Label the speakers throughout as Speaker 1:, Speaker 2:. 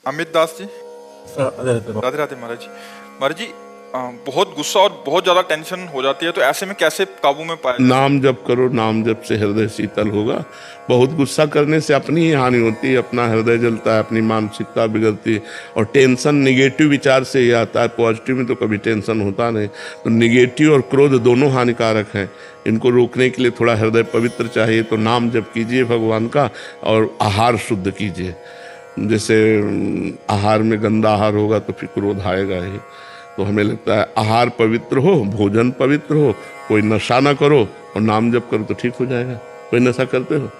Speaker 1: अमित दास जी, राधे राधे महाराज जी। महाराज जी, बहुत गुस्सा और बहुत ज्यादा टेंशन हो जाती है, तो ऐसे में कैसे काबू में पाया जाए?
Speaker 2: नाम जप करो, नाम जप से हृदय शीतल होगा। बहुत गुस्सा करने से अपनी ही हानि होती है, अपना हृदय जलता है, अपनी मानसिकता बिगड़ती है। और टेंशन निगेटिव विचार से ही आता है, पॉजिटिव में तो कभी टेंशन होता नहीं। तो निगेटिव और क्रोध दोनों हानिकारक हैं। इनको रोकने के लिए थोड़ा हृदय पवित्र चाहिए, तो नाम जप कीजिए भगवान का और आहार शुद्ध कीजिए। जैसे आहार में गंदा आहार होगा तो फिर क्रोध आएगा ही। तो हमें लगता है आहार पवित्र हो, भोजन पवित्र हो, कोई नशा ना करो और नाम जप करो तो ठीक हो जाएगा। कोई नशा करते हो?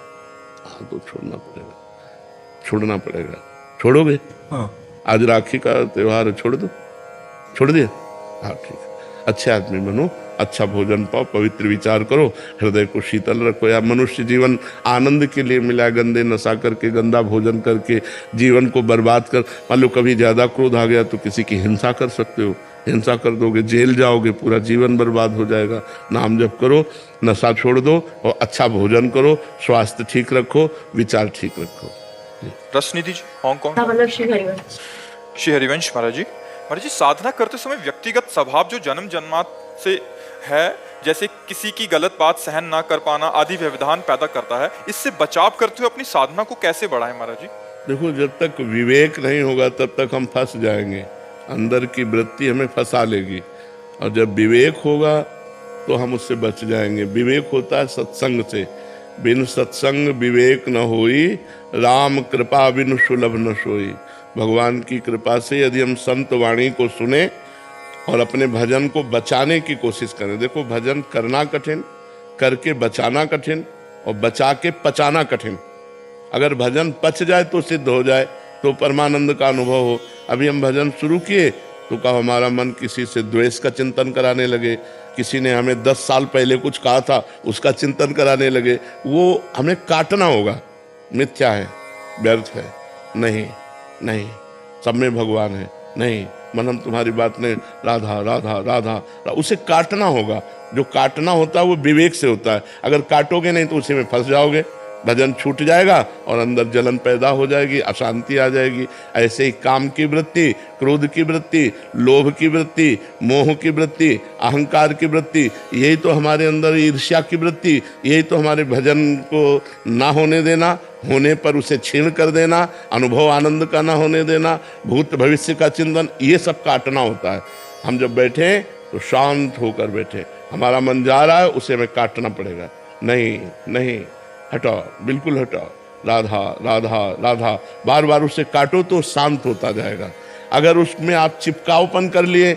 Speaker 2: हाँ, तो छोड़ना पड़ेगा। छोड़ोगे?
Speaker 3: हाँ।
Speaker 2: आज राखी का त्योहार है, छोड़ दो। छोड़ दिया? हाँ, ठीक है। अच्छे आदमी बनो, अच्छा भोजन पाओ, पवित्र विचार करो, हृदय को शीतल रखो। या मनुष्य जीवन आनंद के लिए मिला, गंदे नशा करके, गंदा भोजन करके जीवन को बर्बाद कर। मान लो कभी ज्यादा क्रोध आ गया तो किसी की हिंसा कर सकते हो, हिंसा कर दोगे जेल जाओगे, पूरा जीवन बर्बाद हो जाएगा। नाम जप करो, नशा छोड़ दो और अच्छा भोजन करो, स्वास्थ्य ठीक रखो, विचार ठीक रखो।
Speaker 1: रसनिधि जी, हांगकांग।
Speaker 3: मतलब श्री हरिवंश।
Speaker 1: श्री हरिवंश महाराज जी। महाराज जी, साधना करते समय व्यक्तिगत स्वभाव जो जन्म जन्मात से है, जैसे किसी की गलत बात सहन ना कर पाना आदि व्यवधान पैदा करता है, इससे बचाव करते हुए अपनी साधना को कैसे बढ़ाएं महाराज जी?
Speaker 2: देखो, जब तक विवेक नहीं होगा तब तक हम फंस जाएंगे, अंदर की वृत्ति हमें फंसा लेगी। और जब विवेक होगा तो हम उससे बच जाएंगे। विवेक होता है सत्संग से। बिन सत्संग विवेक न होई, राम कृपा बिन सुलभ न सोई। भगवान की कृपा से यदि हम संत वाणी को सुने और अपने भजन को बचाने की कोशिश करें। देखो, भजन करना कठिन, करके बचाना कठिन, और बचा के पचाना कठिन। अगर भजन पच जाए तो सिद्ध हो जाए, तो परमानंद का अनुभव हो। अभी हम भजन शुरू किए तो कहा हमारा मन किसी से द्वेष का चिंतन कराने लगे, किसी ने हमें 10 साल पहले कुछ कहा था उसका चिंतन कराने लगे। वो हमें काटना होगा। मिथ्या है, व्यर्थ है, नहीं, सब में भगवान है, नहीं, मन हम तुम्हारी बात नहीं, राधा राधा राधा, उसे काटना होगा। जो काटना होता है वो विवेक से होता है। अगर काटोगे नहीं तो उसी में फंस जाओगे, भजन छूट जाएगा और अंदर जलन पैदा हो जाएगी, अशांति आ जाएगी। ऐसे ही काम की वृत्ति, क्रोध की वृत्ति, लोभ की वृत्ति, मोह की वृत्ति, अहंकार की वृत्ति, यही तो हमारे अंदर, ईर्ष्या की वृत्ति, यही तो हमारे भजन को ना होने देना, होने पर उसे छीण कर देना, अनुभव आनंद का ना होने देना, भूत भविष्य का चिंतन, ये सब काटना होता है। हम जब बैठे तो शांत होकर बैठे। हमारा मन जा रहा है, उसे हमें काटना पड़ेगा। नहीं, हटाओ, बिल्कुल हटाओ, राधा राधा राधा, बार बार उसे काटो तो शांत होता जाएगा। अगर उसमें आप चिपकावपन कर लिए,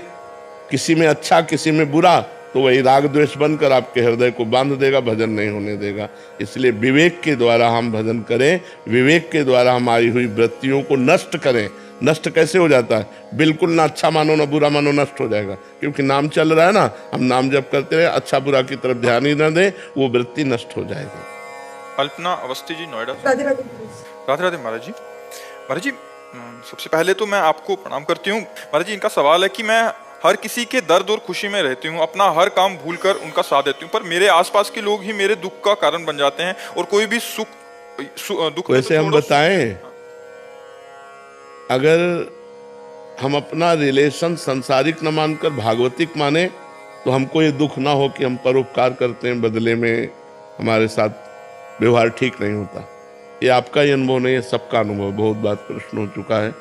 Speaker 2: किसी में अच्छा किसी में बुरा, तो वही राग द्वेष बनकर आपके हृदय को बांध देगा, भजन नहीं होने देगा। इसलिए विवेक के द्वारा हम भजन करें, विवेक के द्वारा हम आई हुई वृत्तियों को नष्ट करें। नष्ट कैसे हो जाता है? बिल्कुल ना अच्छा मानो ना बुरा मानो, नष्ट हो जाएगा। क्योंकि नाम चल रहा है ना, हम नाम जप करते रहे, अच्छा बुरा की तरफ ध्यान ही ना दें, वो वृत्ति नष्ट हो जाएगी।
Speaker 1: कल्पना अवस्थी जी, नोएडा।
Speaker 3: राधे राधे।
Speaker 1: राधे राधे महाराज जी। महाराज जी, सबसे पहले तो मैं आपको प्रणाम करती हूँ। महाराज जी, इनका सवाल है कि मैं हर किसी के दर्द और खुशी में रहती हूँ, अपना हर काम भूलकर उनका साथ देती हूँ, पर मेरे आसपास के लोग ही मेरे दुख का कारण बन जाते हैं, और कोई भी दुख
Speaker 2: वैसे हम बताएं, अगर हम अपना रिलेशन संसारिक न मानकर भागवतिक माने तो हमको ये दुख ना हो कि हम परोपकार करते हैं, बदले में हमारे साथ व्यवहार ठीक नहीं होता। ये आपका ही अनुभव नहीं है, सबका अनुभव, बहुत बार प्रश्न हो चुका है।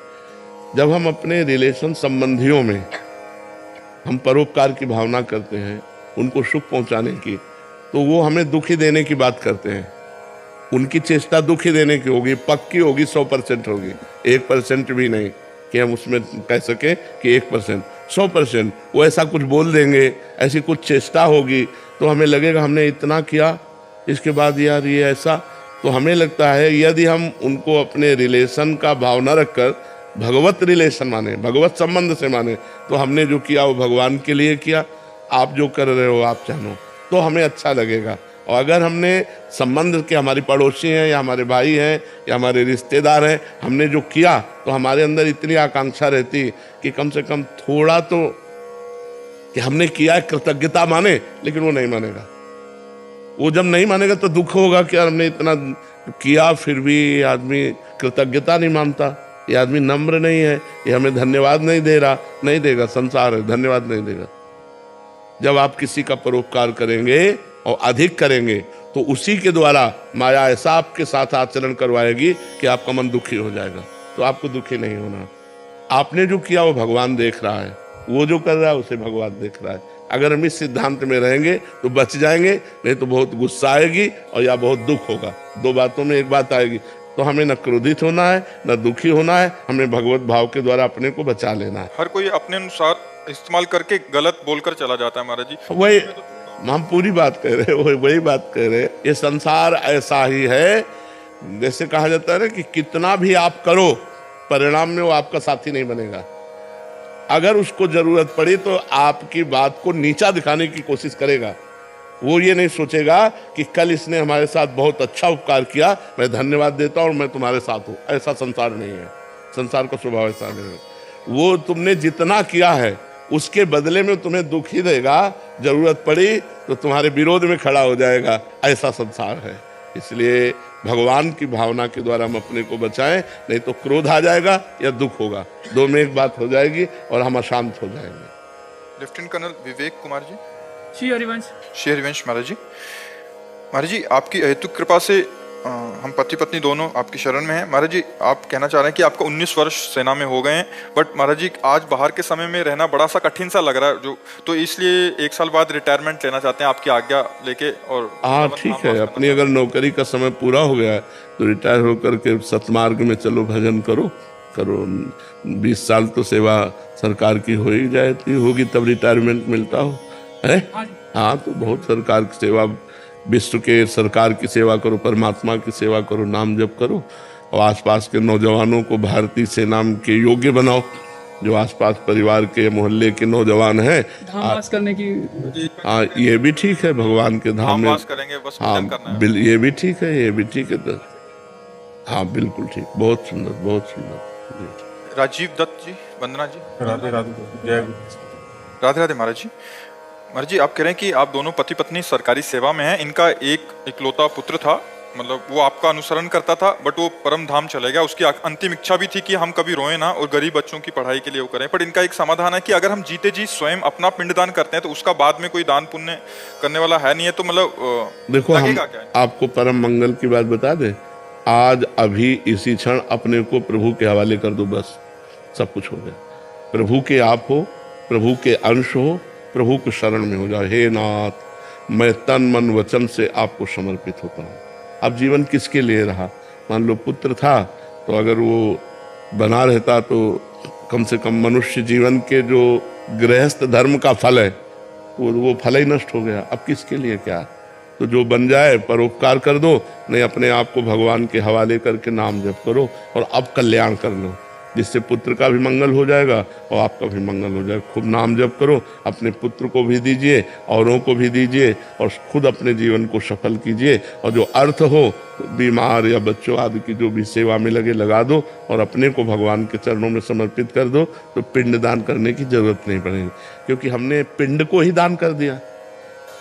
Speaker 2: जब हम अपने रिलेशन संबंधियों में हम परोपकार की भावना करते हैं, उनको सुख पहुंचाने की, तो वो हमें दुखी देने की बात करते हैं। उनकी चेष्टा दुखी देने की होगी, पक्की होगी, 100% होगी, 1% भी नहीं कि हम उसमें कह सके कि 1%, 100%। वो ऐसा कुछ बोल देंगे, ऐसी कुछ चेष्टा होगी, तो हमें लगेगा हमने इतना किया, इसके बाद यार ये ऐसा। तो हमें लगता है यदि हम उनको अपने रिलेशन का भाव न रखकर भगवत रिलेशन माने, भगवत संबंध से माने, तो हमने जो किया वो भगवान के लिए किया, आप जो कर रहे हो आप जानो, तो हमें अच्छा लगेगा। और अगर हमने संबंध के, हमारी पड़ोसी हैं या हमारे भाई हैं या हमारे रिश्तेदार हैं, हमने जो किया, तो हमारे अंदर इतनी आकांक्षा रहती कि कम से कम थोड़ा तो कि हमने किया, कृतज्ञता माने। लेकिन वो नहीं मानेगा। वो जब नहीं मानेगा तो दुख होगा कि हमने इतना किया फिर भी आदमी कृतज्ञता नहीं मानता, ये आदमी नम्र नहीं है, ये हमें धन्यवाद नहीं दे रहा, नहीं देगा, संसार है, धन्यवाद नहीं देगा। जब आप किसी का परोपकार करेंगे और अधिक करेंगे तो उसी के द्वारा माया ऐसा आपके साथ आचरण करवाएगी कि आपका मन दुखी हो जाएगा। तो आपको दुखी नहीं होना। आपने जो किया वो भगवान देख रहा है, वो जो कर रहा है उसे भगवान देख रहा है। अगर हम इस सिद्धांत में रहेंगे तो बच जाएंगे, नहीं तो बहुत गुस्सा आएगी और या बहुत दुख होगा। दो बातों में एक बात आएगी। तो हमें न क्रोधित होना है, न दुखी होना है, हमें भगवत भाव के द्वारा अपने को बचा लेना है।
Speaker 1: हर कोई अपने अनुसार इस्तेमाल करके गलत बोलकर चला जाता है महाराज जी।
Speaker 2: वही हम पूरी बात कह रहे हैं, वही बात कह रहे हैं। ये संसार ऐसा ही है, जैसे कहा जाता है ना कि कितना भी आप करो परिणाम में वो आपका साथी नहीं बनेगा। अगर उसको जरूरत पड़ी तो आपकी बात को नीचा दिखाने की कोशिश करेगा। वो ये नहीं सोचेगा कि कल इसने हमारे साथ बहुत अच्छा उपकार किया, मैं धन्यवाद देता हूं और मैं तुम्हारे साथ हूं। ऐसा संसार नहीं है, संसार का स्वभाव ऐसा नहीं है। वो तुमने जितना किया है उसके बदले में तुम्हें दुख ही देगा, जरूरत पड़ी तो तुम्हारे विरोध में खड़ा हो जाएगा। ऐसा संसार है। इसलिए भगवान की भावना के द्वारा हम अपने को बचाएं, नहीं तो क्रोध आ जाएगा या दुख होगा, दो में एक बात हो जाएगी और हम अशांत हो जाएंगे।
Speaker 1: Lieutenant colonel Vivek Kumar ji.
Speaker 3: श्री हरिवंश।
Speaker 1: श्री हरिवंश महाराज जी। महाराज जी, आपकी अहेतुक कृपा से हम पति पत्नी दोनों आपकी शरण में हैं। महाराज जी, आप कहना चाह रहे हैं कि आपका 19 वर्ष सेना में हो गए हैं, बट महाराज जी आज बाहर के समय में रहना बड़ा सा कठिन सा लग रहा है, जो तो इसलिए 1 साल बाद रिटायरमेंट लेना चाहते हैं, आपकी आज्ञा लेके। और
Speaker 2: हाँ ठीक है, अपनी अगर नौकरी का समय पूरा हो गया है तो रिटायर होकर के सतमार्ग में चलो, भजन करो। 20 साल तो सेवा सरकार की हो ही जाती होगी, तब रिटायरमेंट मिलता हो है। हाँ, तो बहुत सरकार की सेवा, विश्व के सरकार की सेवा करो, परमात्मा की सेवा करो, नाम जप करो और आसपास के नौजवानों को भारतीय सेना के योग्य बनाओ। जो आसपास परिवार के मोहल्ले के नौजवान हैं,
Speaker 3: धामवास करने की।
Speaker 2: हाँ ये भी ठीक है, भगवान के धाम में
Speaker 1: करेंगे, बस
Speaker 2: हाँ
Speaker 1: करना है।
Speaker 2: ये भी ठीक है, ये भी ठीक है। तो हाँ बिल्कुल ठीक, बहुत सुंदर, बहुत सुंदर जी।
Speaker 1: राजीव दत्त जी, वंदना जी।
Speaker 4: राधे राधे, जय गुरु।
Speaker 1: राधे राधे महाराज जी। महाराज जी, आप कह रहे हैं कि आप दोनों पति पत्नी सरकारी सेवा में हैं। इनका एक इकलौता पुत्र था, मतलब वो आपका अनुसरण करता था, बट वो परम धाम चले गया। उसकी अंतिम इच्छा भी थी कि हम कभी रोए ना और गरीब बच्चों की पढ़ाई के लिए वो करें। पर इनका एक समाधान है कि अगर हम जीते जी स्वयं अपना पिंडदान करते हैं तो उसका बाद में कोई दान पुण्य करने वाला है नहीं है। तो मतलब
Speaker 2: देखो, हम आपको परम मंगल की बात बता दें। आज अभी इसी क्षण अपने को प्रभु के हवाले कर दो, बस सब कुछ हो गया। प्रभु के आप हो, प्रभु के अंश हो, प्रभु के शरण में हो जाओ। हे नाथ, मैं तन मन वचन से आपको समर्पित होता हूँ। अब जीवन किसके लिए रहा? मान लो पुत्र था तो अगर वो बना रहता तो कम से कम मनुष्य जीवन के जो गृहस्थ धर्म का फल है वो फल ही नष्ट हो गया। अब किसके लिए क्या? तो जो बन जाए परोपकार कर दो, नहीं अपने आप को भगवान के हवाले करके नाम जप करो और अब कल्याण कर लो, जिससे पुत्र का भी मंगल हो जाएगा और आपका भी मंगल हो जाएगा। खूब नाम जप करो, अपने पुत्र को भी दीजिए, औरों को भी दीजिए और खुद अपने जीवन को सफल कीजिए। और जो अर्थ हो, बीमार या बच्चों आदि की जो भी सेवा में लगे लगा दो और अपने को भगवान के चरणों में समर्पित कर दो, तो पिंड दान करने की जरूरत नहीं पड़ेगी। क्योंकि हमने पिंड को ही दान कर दिया,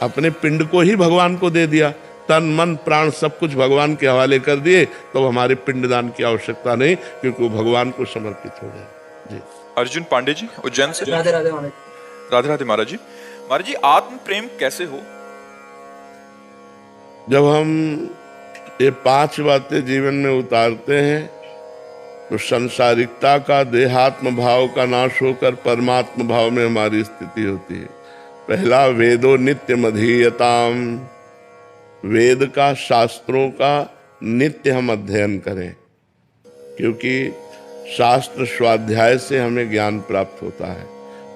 Speaker 2: अपने पिंड को ही भगवान को दे दिया। तन मन प्राण सब कुछ भगवान के हवाले कर दिए, तो हमारे पिंडदान की आवश्यकता नहीं, क्योंकि वो भगवान को समर्पित हो गए। जी।
Speaker 1: अर्जुन पांडे जी, उज्जैन से।
Speaker 3: राधे राधे महाराज।
Speaker 1: राधे राधे महाराज जी। महाराज जी, आत्म प्रेम कैसे हो?
Speaker 2: जब हम ये 5 बातें जीवन में उतारते हैं तो संसारिकता का, देहात्म भाव का नाश होकर परमात्म भाव में हमारी स्थिति होती है। पहला, वेदो नित्य मधीयताम, वेद का, शास्त्रों का नित्य हम अध्ययन करें, क्योंकि शास्त्र स्वाध्याय से हमें ज्ञान प्राप्त होता है।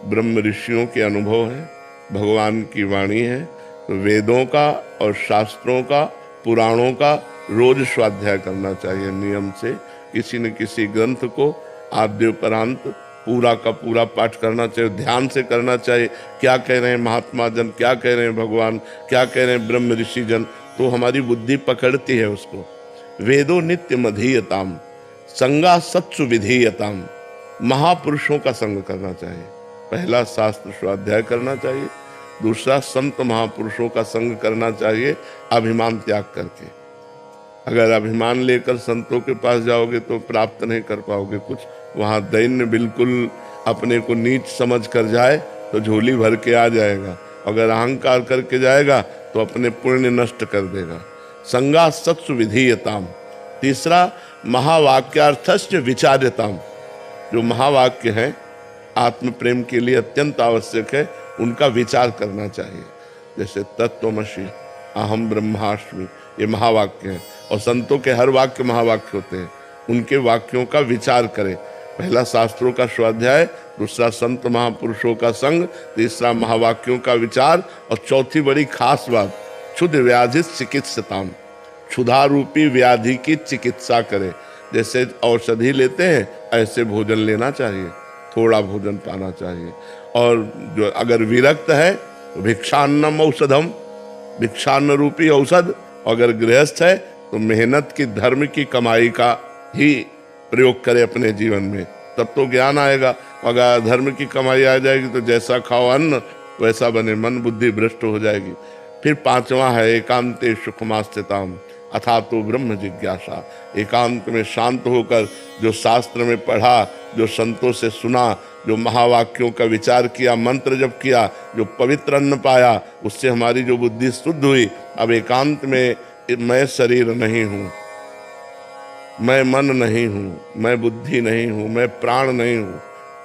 Speaker 2: ब्रह्म ऋषियों के अनुभव है, भगवान की वाणी है, तो वेदों का और शास्त्रों का, पुराणों का रोज स्वाध्याय करना चाहिए नियम से। किसी न किसी ग्रंथ को आद्योपरांत पूरा का पूरा पाठ करना चाहिए, ध्यान से करना चाहिए। क्या कह रहे हैं महात्मा जन, क्या कह रहे हैं भगवान, क्या कह रहे हैं ब्रह्म ऋषि जन, तो हमारी बुद्धि पकड़ती है उसको। वेदो नित्य मधीयताम, संगा सत्सु विधीयताम, महापुरुषों का संग करना चाहिए। पहला, शास्त्र स्वाध्याय करना चाहिए। दूसरा, संत महापुरुषों का संग करना चाहिए, अभिमान त्याग करके। अगर अभिमान लेकर संतों के पास जाओगे तो प्राप्त नहीं कर पाओगे कुछ। वहाँ दैन्य बिल्कुल अपने को नीच समझ कर जाए तो झोली भर के आ जाएगा, अगर अहंकार करके जाएगा तो अपने पुण्य नष्ट कर देगा। संगा सत्सु विधीयताम। तीसरा महावाक्यार्थस्य विचार्यताम। जो महावाक्य हैं आत्म प्रेम के लिए अत्यंत आवश्यक है, उनका विचार करना चाहिए। जैसे तत्त्वमसि, अहम ब्रह्मास्मि, ये महावाक्य हैं और संतों के हर वाक्य महावाक्य होते हैं। उनके वाक्यों का विचार करें। पहला शास्त्रों का स्वाध्याय, दूसरा संत महापुरुषों का संग, तीसरा महावाक्यों का विचार और चौथी बड़ी खास बात क्षुध व्याधि चिकित्सताम। क्षुधा रूपी व्याधि की चिकित्सा करें। जैसे औषधि लेते हैं ऐसे भोजन लेना चाहिए, थोड़ा भोजन पाना चाहिए। और जो अगर विरक्त है तो भिक्षान्नम औषधम, भिक्षान्न रूपी औषध। अगर गृहस्थ है तो मेहनत की, धर्म की कमाई का ही प्रयोग करे अपने जीवन में, तब तो ज्ञान आएगा। अगर धर्म की कमाई आ जाएगी तो जैसा खाओ अन्न वैसा बने, मन बुद्धि भ्रष्ट हो जाएगी। फिर पांचवा है एकांते सुखमास्थिताम अथा तो ब्रह्म जिज्ञासा। एकांत में शांत होकर जो शास्त्र में पढ़ा, जो संतों से सुना, जो महावाक्यों का विचार किया, मंत्र जप किया, जो पवित्र अन्न पाया, उससे हमारी जो बुद्धि शुद्ध हुई। अब एकांत में मैं शरीर नहीं हूँ, मैं मन नहीं हूँ, मैं बुद्धि नहीं हूँ, मैं प्राण नहीं हूँ,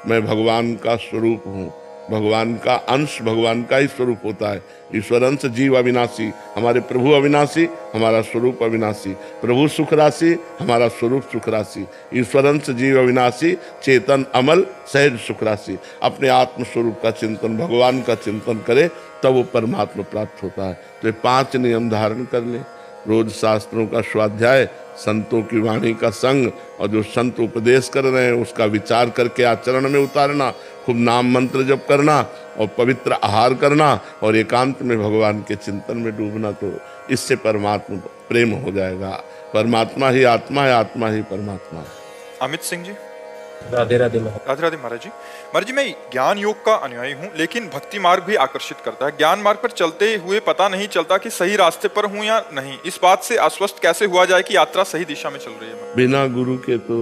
Speaker 2: मैं भगवान का स्वरूप हूँ। भगवान का अंश भगवान का ही स्वरूप होता है। ईश्वर अंश जीव अविनाशी, हमारे प्रभु अविनाशी, हमारा स्वरूप अविनाशी। प्रभु सुख राशि, हमारा स्वरूप सुख राशि। ईश्वर अंश जीव अविनाशी, चेतन अमल सहज सुख राशि। अपने आत्म स्वरूप का चिंतन, भगवान का चिंतन करे तब वो परमात्मा प्राप्त होता है। तो ये 5 नियम धारण कर ले। रोज शास्त्रों का स्वाध्याय, संतों की वाणी का संग और जो संत उपदेश कर रहे हैं उसका विचार करके आचरण में उतारना। खूब नाम मंत्र जप करना और पवित्र आहार करना और एकांत में भगवान के चिंतन में डूबना, तो इससे परमात्मा प्रेम हो जाएगा। परमात्मा ही आत्मा है, आत्मा ही परमात्मा है।
Speaker 1: अमित सिंह जी।
Speaker 4: राधे राधे
Speaker 1: राधे राधे महाराज जी। महाराज जी, मैं ज्ञान योग का अनुयायी हूँ, लेकिन भक्ति मार्ग भी आकर्षित करता है। ज्ञान मार्ग पर चलते हुए पता नहीं चलता कि सही रास्ते पर हूँ या नहीं। इस बात से आश्वस्त कैसे हुआ जाए कि यात्रा सही दिशा में चल रही है?
Speaker 2: बिना गुरु के तो,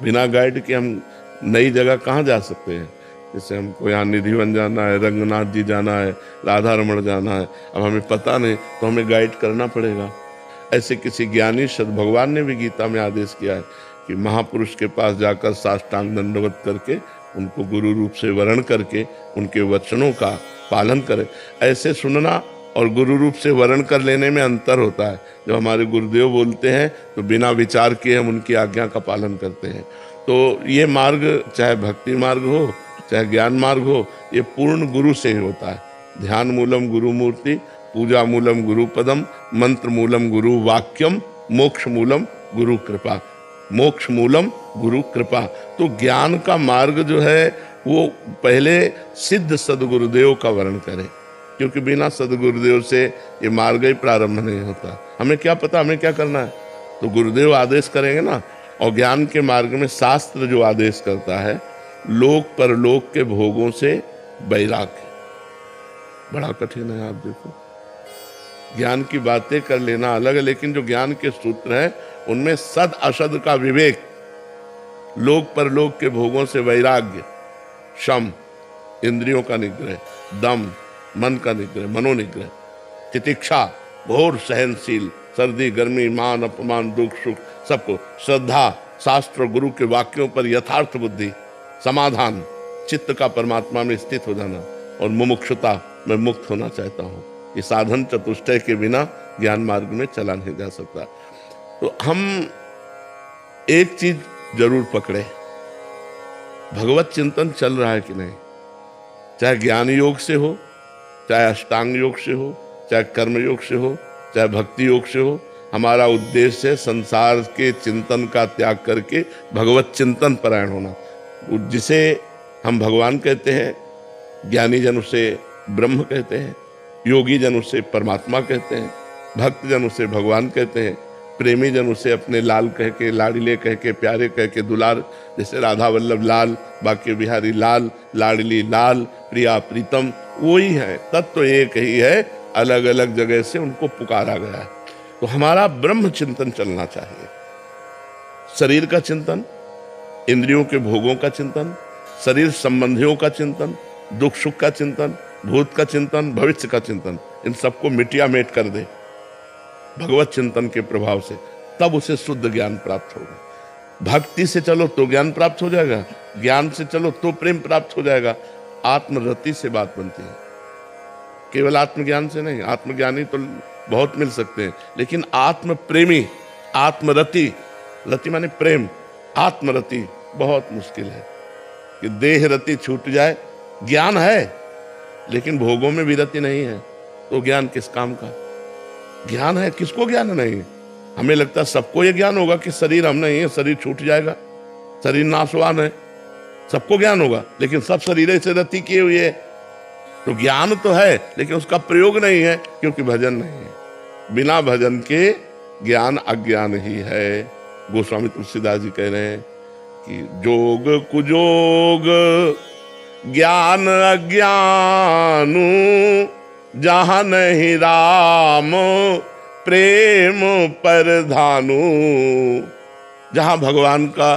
Speaker 2: बिना गाइड के हम नई जगह कहाँ जा सकते हैं? जैसे हमको यहाँ निधिवन जाना है, रंगनाथ जी जाना है, राधा रमण जाना है, अब हमें पता नहीं तो हमें गाइड करना पड़ेगा। ऐसे किसी ज्ञानी सद भगवान ने भी गीता में आदेश किया है कि महापुरुष के पास जाकर साष्टांग दंडवत करके उनको गुरु रूप से वरण करके उनके वचनों का पालन करें। ऐसे सुनना और गुरु रूप से वरण कर लेने में अंतर होता है। जब हमारे गुरुदेव बोलते हैं तो बिना विचार किए हम उनकी आज्ञा का पालन करते हैं। तो ये मार्ग चाहे भक्ति मार्ग हो चाहे ज्ञान मार्ग हो, ये पूर्ण गुरु से ही होता है। ध्यान मूलम गुरु मूर्ति, पूजा मूलम गुरु पदम, मंत्र मूलम गुरु वाक्यम, मोक्ष मूलम गुरु कृपा। मोक्ष मूलम गुरु कृपा। तो ज्ञान का मार्ग जो है वो पहले सिद्ध सदगुरुदेव का वर्ण करें, क्योंकि बिना सदगुरुदेव से ये मार्ग ही प्रारंभ नहीं होता। हमें क्या पता हमें क्या करना है, तो गुरुदेव आदेश करेंगे ना। और ज्ञान के मार्ग में शास्त्र जो आदेश करता है, लोक परलोक के भोगों से वैराग्य। बड़ा कठिन है। आप देखो, ज्ञान की बातें कर लेना अलग है, लेकिन जो ज्ञान के सूत्र हैं उनमें सद असद का विवेक, लोक परलोक के भोगों से वैराग्य, शम इंद्रियों का निग्रह, दम मन का निग्रह, मनोनिग्रह, तितिक्षा घोर सहनशील, सर्दी गर्मी मान अपमान दुख सुख सबको, श्रद्धा शास्त्र गुरु के वाक्यों पर यथार्थ बुद्धि, समाधान चित्त का परमात्मा में स्थित हो जाना, और मुमुक्षुता मैं मुक्त होना चाहता हूँ। ये साधन चतुष्टय के बिना ज्ञान मार्ग में चला नहीं जा सकता। तो हम एक चीज जरूर पकड़े, भगवत चिंतन चल रहा है कि नहीं, चाहे ज्ञान योग से हो, चाहे अष्टांग योग से हो, चाहे कर्म योग से हो, चाहे भक्ति योग से हो। हमारा उद्देश्य है संसार के चिंतन का त्याग करके भगवत चिंतन परायण होना। जिसे हम भगवान कहते हैं, ज्ञानी जन उसे ब्रह्म कहते हैं, योगी जन उसे परमात्मा कहते हैं, भक्त जन उसे भगवान कहते हैं, प्रेमी जन उसे अपने लाल कह के, लाडले कह के, प्यारे कह के दुलार, जैसे राधा वल्लभ लाल, बाकी बिहारी लाल, लाडली लाल, प्रिया प्रीतम, वही है। तत्व एक ही है, अलग अलग जगह से उनको पुकारा गया है। तो हमारा ब्रह्म चिंतन चलना चाहिए। शरीर का चिंतन, इंद्रियों के भोगों का चिंतन, शरीर संबंधियों का चिंतन, दुख सुख का चिंतन, भूत का चिंतन, भविष्य का चिंतन, इन सबको मिटिया मेट कर दे भगवत चिंतन के प्रभाव से, तब उसे शुद्ध ज्ञान प्राप्त होगा। भक्ति से चलो तो ज्ञान प्राप्त हो जाएगा, ज्ञान से चलो तो प्रेम प्राप्त हो जाएगा। आत्मरति से बात बनती है, केवल आत्मज्ञान से नहीं। आत्मज्ञानी तो बहुत मिल सकते हैं, लेकिन आत्म प्रेमी, आत्मरति, रति माने प्रेम, आत्मरति बहुत मुश्किल है कि देह रति छूट जाए। ज्ञान है लेकिन भोगों में भी रति नहीं है, तो ज्ञान किस काम का? ज्ञान है, किसको ज्ञान नहीं है? हमें लगता है सबको ये ज्ञान होगा कि शरीर हम नहीं है, शरीर छूट जाएगा, शरीर नाशवान है, सबको ज्ञान होगा, लेकिन सब शरीर से रति किए हुए है। तो ज्ञान तो है लेकिन उसका प्रयोग नहीं है, क्योंकि भजन नहीं है। बिना भजन के ज्ञान अज्ञान ही है। गोस्वामी तुलसीदास जी कह रहे हैं कि जोग कुजोग ज्ञान अज्ञानु, जहां नहीं राम प्रेम परधानु। जहां भगवान का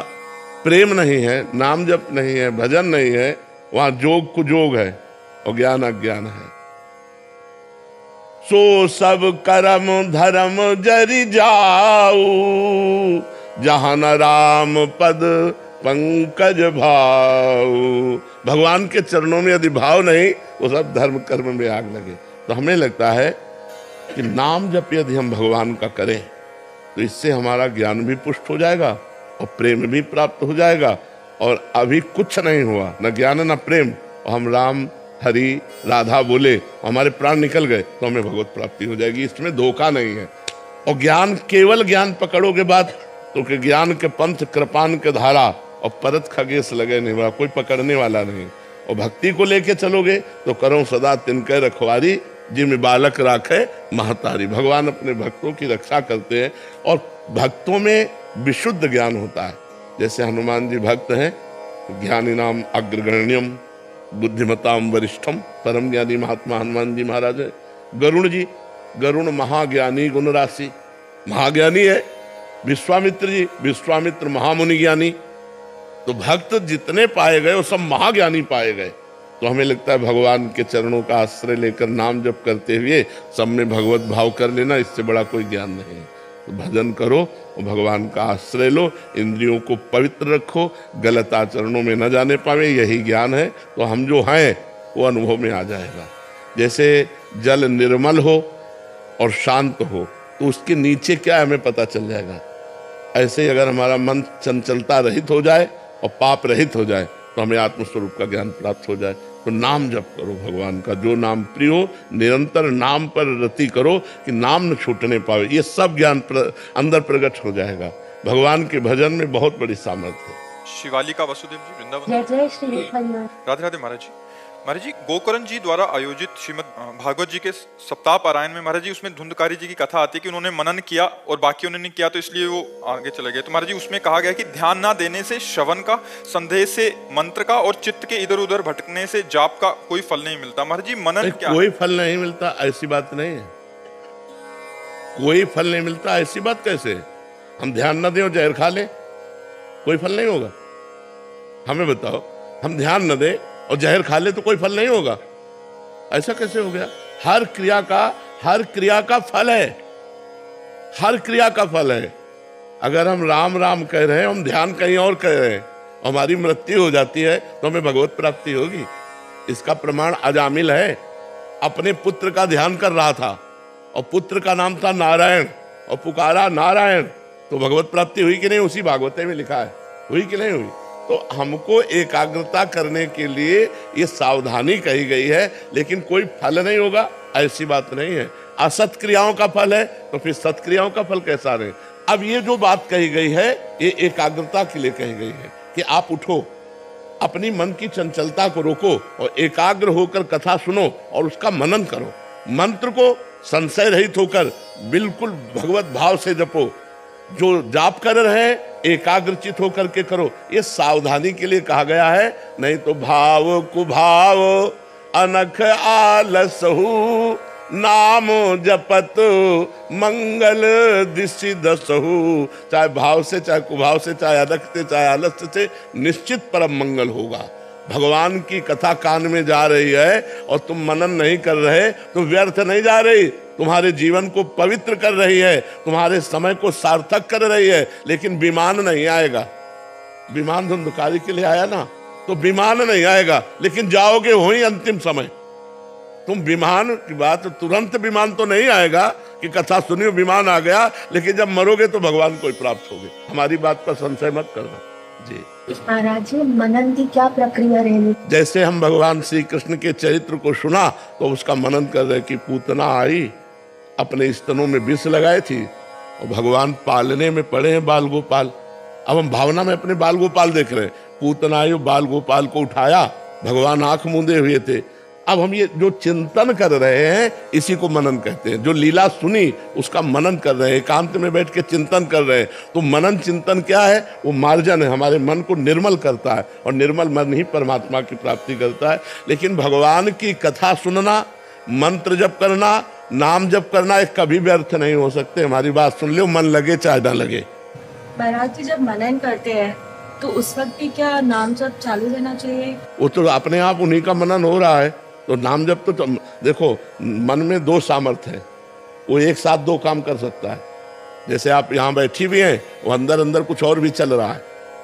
Speaker 2: प्रेम नहीं है, नाम जप नहीं है, भजन नहीं है, वहां जोग कुजोग है और ज्ञान अज्ञान है। सो सब कर्म धर्म जरि जाऊ, जहां न राम पद पंकज भाव। भगवान के चरणों में यदि भाव नहीं, वो सब धर्म कर्म में आग लगे। तो हमें लगता है कि नाम जप यदि हम भगवान का करें तो इससे हमारा ज्ञान भी पुष्ट हो जाएगा और प्रेम भी प्राप्त हो जाएगा। और अभी कुछ नहीं हुआ, न ज्ञान न प्रेम, और हम राम हरि राधा बोले, हमारे प्राण निकल गए, तो हमें भगवत प्राप्ति हो जाएगी। इसमें धोखा नहीं है। और ज्ञान, केवल ज्ञान पकड़ोगे बात तो कि ज्ञान के पंथ कृपान के धारा और परत खगेश लगे नहीं वाला, कोई पकड़ने वाला नहीं। और भक्ति को लेके चलोगे तो करो सदा तिनके रखवारी, जिनमें बालक राखे महतारी। भगवान अपने भक्तों की रक्षा करते हैं और भक्तों में विशुद्ध ज्ञान होता है। जैसे हनुमान जी भक्त हैं, ज्ञानी नाम अग्रगण्यम बुद्धिमताम वरिष्ठम, परम ज्ञानी महात्मा हनुमान जी महाराज है। गरुण जी, गरुण महाज्ञानी गुण राशि, महाज्ञानी है। विश्वामित्र जी, विश्वामित्र महामुनि ज्ञानी। तो भक्त जितने पाए गए वो सब महाज्ञानी पाए गए। तो हमें लगता है भगवान के चरणों का आश्रय लेकर नाम जप करते हुए सब में भगवत भाव कर लेना, इससे बड़ा कोई ज्ञान नहीं है। तो भजन करो और भगवान का आश्रय लो, इंद्रियों को पवित्र रखो, गलत आचरणों में न जाने पावे, यही ज्ञान है। तो हम जो हैं वो अनुभव में आ जाएगा। जैसे जल निर्मल हो और शांत हो तो उसके नीचे क्या है हमें पता चल जाएगा। ऐसे ही अगर हमारा मन चंचलता रहित हो जाए और पाप रहित हो जाए तो हमें आत्मस्वरूप का ज्ञान प्राप्त हो जाए। तो नाम जप करो भगवान का, जो नाम प्रिय हो, निरंतर नाम पर रति करो कि नाम न छूटने पावे। ये सब ज्ञान अंदर प्रकट हो जाएगा। भगवान के भजन में बहुत बड़ी सामर्थ्य है।
Speaker 1: शिवालिका वसुदेव जी, वृंदावन। राधे राधे महाराज जी। महाराज जी, गोकर्ण जी द्वारा आयोजित श्रीमद भागवत जी के सप्ताह पारायण में महाराज जी उसमें धुंधकारी जी की कथा आती है कि उन्होंने मनन किया और बाकियों ने नहीं किया, तो इसलिए वो आगे चले गए। तो महाराज जी उसमें कहा गया कि ध्यान ना देने से श्रवण का, संदेह से मंत्र का और चित्त के इधर उधर भटकने से जाप का कोई फल नहीं मिलता। महाराज जी मनन क्या?
Speaker 2: कोई फल नहीं मिलता ऐसी बात नहीं है। कोई फल नहीं मिलता ऐसी बात कैसे? हम ध्यान न दें और जहर खा ले, कोई फल नहीं होगा? हमें बताओ, हम ध्यान न दें और जहर खा ले तो कोई फल नहीं होगा? ऐसा कैसे हो गया? हर क्रिया का फल है, हर क्रिया का फल है। अगर हम राम राम कह रहे हैं, हम ध्यान कहीं और कह रहे हैं, हमारी मृत्यु हो जाती है तो हमें भगवत प्राप्ति होगी। इसका प्रमाण अजामिल है। अपने पुत्र का ध्यान कर रहा था और पुत्र का नाम था नारायण और पुकारा नारायण, तो भगवत प्राप्ति हुई कि नहीं? उसी भागवत में लिखा है, हुई कि नहीं हुई? तो हमको एकाग्रता करने के लिए ये सावधानी कही गई है, लेकिन कोई फल नहीं होगा ऐसी बात नहीं है। असत क्रियाओं का फल है तो फिर सत्क्रियाओं का फल कैसा रहे? अब ये जो बात कही गई है ये एकाग्रता के लिए कही गई है कि आप उठो, अपनी मन की चंचलता को रोको और एकाग्र होकर कथा सुनो और उसका मनन करो। मंत्र को संशय रहित होकर बिल्कुल भगवत भाव से जपो। जो जाप कर रहे हैं एकाग्रचित होकर के करो। ये सावधानी के लिए कहा गया है, नहीं तो भाव कुभाव अनख आलस हु नाम जपत मंगल दिशि दसहु। चाहे भाव से, चाहे कुभाव से, चाहे अदक से, चाहे आलस्य से, निश्चित परम मंगल होगा। भगवान की कथा कान में जा रही है और तुम मनन नहीं कर रहे तो व्यर्थ नहीं जा रही, तुम्हारे जीवन को पवित्र कर रही है, तुम्हारे समय को सार्थक कर रही है। लेकिन विमान नहीं आएगा। विमान धुंधकारी के लिए आया ना, तो विमान नहीं आएगा, लेकिन जाओगे वही अंतिम समय। तुम विमान की बात, तुरंत विमान तो नहीं आएगा कि कथा सुनियो विमान आ गया, लेकिन जब मरोगे तो भगवान को ही प्राप्त होगे। हमारी बात पर संशय मत करना जी।
Speaker 4: महाराज जी, मनन की क्या प्रक्रिया रहेगी?
Speaker 2: जैसे हम भगवान श्री कृष्ण के चरित्र को सुना तो उसका मनन कर रहे कि पूतना आई, अपने स्तनों में विष लगाए थी और भगवान पालने में पड़े हैं बाल गोपाल। अब हम भावना में अपने बाल गोपाल देख रहे हैं। पूतना आई, बाल गोपाल को उठाया, भगवान आंख मूंदे हुए थे। अब हम ये जो चिंतन कर रहे हैं इसी को मनन कहते हैं। जो लीला सुनी उसका मनन कर रहे हैं, एकांत में बैठ के चिंतन कर रहे हैं। तो मनन चिंतन क्या है? वो मार्जन है, हमारे मन को निर्मल करता है और निर्मल मन ही परमात्मा की प्राप्ति करता है। लेकिन भगवान की कथा सुनना, मंत्र जप करना, नाम जप करना एक कभी व्यर्थ नहीं हो सकते। हमारी बात सुन लो, मन लगे चाहे ना लगे।
Speaker 5: महाराज जी, जब मनन करते हैं तो उस वक्त भी क्या नाम जप चालू रहना चाहिए?
Speaker 2: वो तो अपने आप उन्हीं का मनन हो रहा है, तो नाम जप तो देखो, मन में दो सामर्थ्य है, वो एक साथ दो काम कर सकता है। जैसे आप यहाँ बैठी भी हैं, वो अंदर अंदर कुछ और भी चल रहा है।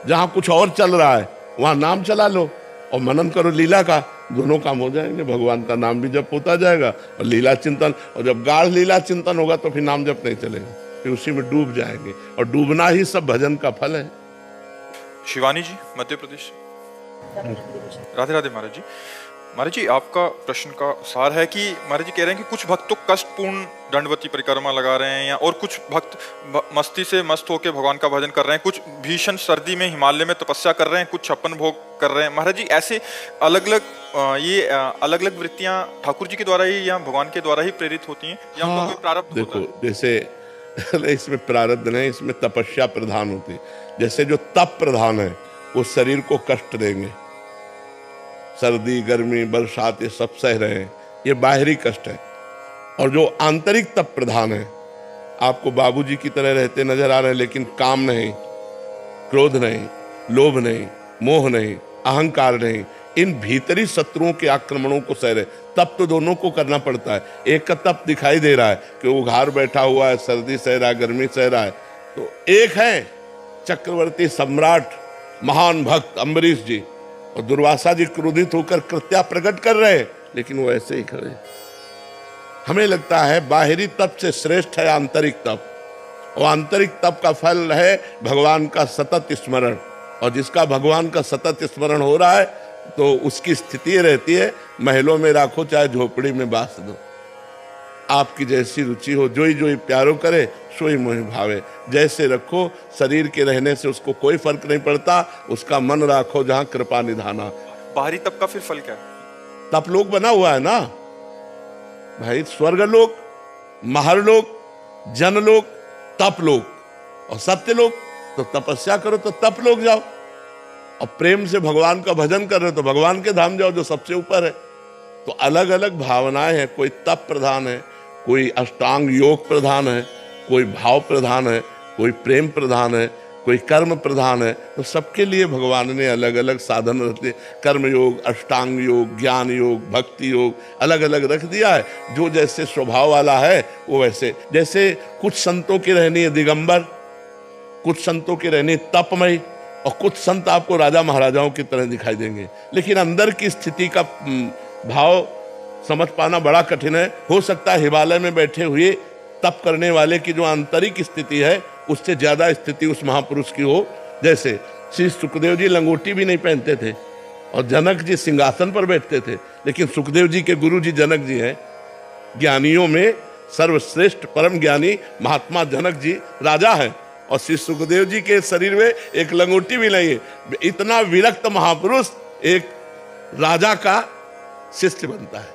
Speaker 2: जहाँ कुछ और चल रहा है वहाँ नाम चला लो और मनन करो लीला का, दोनों काम हो जाएंगे। भगवान का नाम भी जप होता जाएगा और लीला चिंतन। और जब गाढ़ लीला चिंतन होगा तो फिर नाम जप नहीं चलेगा, फिर उसी में डूब जाएंगे और डूबना ही सब भजन का फल है।
Speaker 1: शिवानी जी, मध्य प्रदेश। राधे राधे महाराज जी। महाराज जी, आपका प्रश्न का सार है कि महाराज जी कह रहे हैं कि कुछ भक्त तो कष्टपूर्ण दंडवती परिक्रमा लगा रहे हैं, या और कुछ भक्त मस्ती से मस्त होकर भगवान का भजन कर रहे हैं, कुछ भीषण सर्दी में हिमालय में तपस्या कर रहे हैं, कुछ 56 भोग कर रहे हैं। महाराज जी, ऐसे अलग अलग वृत्तियां ठाकुर जी के द्वारा ही या भगवान के द्वारा ही प्रेरित होती हैं, या उनका कोई प्रारब्ध होता है?
Speaker 2: देखो, जैसे इसमें प्रारब्ध नहीं, इसमें तपस्या प्रधान होती है। जैसे जो तप प्रधान है वो शरीर को कष्ट देंगे, सर्दी गर्मी बरसात ये सब सह रहे हैं, ये बाहरी कष्ट है। और जो आंतरिक तप प्रधान है, आपको बाबूजी की तरह रहते नजर आ रहे हैं, लेकिन काम नहीं, क्रोध नहीं, लोभ नहीं, मोह नहीं, अहंकार नहीं, इन भीतरी शत्रुओं के आक्रमणों को सह रहे। तप तो दोनों को करना पड़ता है। एक का तप दिखाई दे रहा है कि वो घर बैठा हुआ है, सर्दी सह रहा है, गर्मी सह रहा है, तो एक है चक्रवर्ती सम्राट महान भक्त अम्बरीश जी, और दुर्वासा जी क्रोधित होकर कृत्या प्रकट कर रहे हैं, लेकिन वो ऐसे ही खड़े। हमें लगता है बाहरी तप से श्रेष्ठ है आंतरिक तप, और आंतरिक तप का फल है भगवान का सतत स्मरण। और जिसका भगवान का सतत स्मरण हो रहा है तो उसकी स्थिति रहती है, महलों में राखो चाहे झोपड़ी में बास दो, आपकी जैसी रुचि हो, जोई जोई प्यारो करे सोई मोहि भावे। जैसे रखो, शरीर के रहने से उसको कोई फर्क नहीं पड़ता, उसका मन राखो जहां कृपा निधाना।
Speaker 1: बाहरी तप का फिर फल क्या है?
Speaker 2: तप लोक बना हुआ है ना भाई, स्वर्गलोक, महरलोक, जनलोक, तपलोक और सत्यलोक। तो तपस्या करो तो तप लोक जाओ, और प्रेम से भगवान का भजन कर रहे हो तो भगवान के धाम जाओ जो सबसे ऊपर है। तो अलग अलग भावनाएं हैं, कोई तप प्रधान है, कोई अष्टांग योग प्रधान है, कोई भाव प्रधान है, कोई प्रेम प्रधान है, कोई कर्म प्रधान है। तो सबके लिए भगवान ने अलग अलग साधन रखते, कर्म योग, अष्टांग योग, ज्ञान योग, भक्ति योग अलग अलग रख दिया है। जो जैसे स्वभाव वाला है वो वैसे। जैसे कुछ संतों की रहनी है दिगंबर, कुछ संतों की रहनी तपमय, और कुछ संत आपको राजा महाराजाओं की तरह दिखाई देंगे, लेकिन अंदर की स्थिति का भाव समझ पाना बड़ा कठिन है। हो सकता है हिमालय में बैठे हुए तप करने वाले की जो आंतरिक स्थिति है उससे ज्यादा स्थिति उस महापुरुष की हो। जैसे श्री सुखदेव जी लंगोटी भी नहीं पहनते थे और जनक जी सिंहासन पर बैठते थे, लेकिन सुखदेव जी के गुरु जी जनक जी हैं। ज्ञानियों में सर्वश्रेष्ठ परम ज्ञानी महात्मा जनक जी राजा हैं, और श्री सुखदेव जी के शरीर में एक लंगोटी भी नहीं है। इतना विरक्त महापुरुष एक राजा का शिष्य बनता है,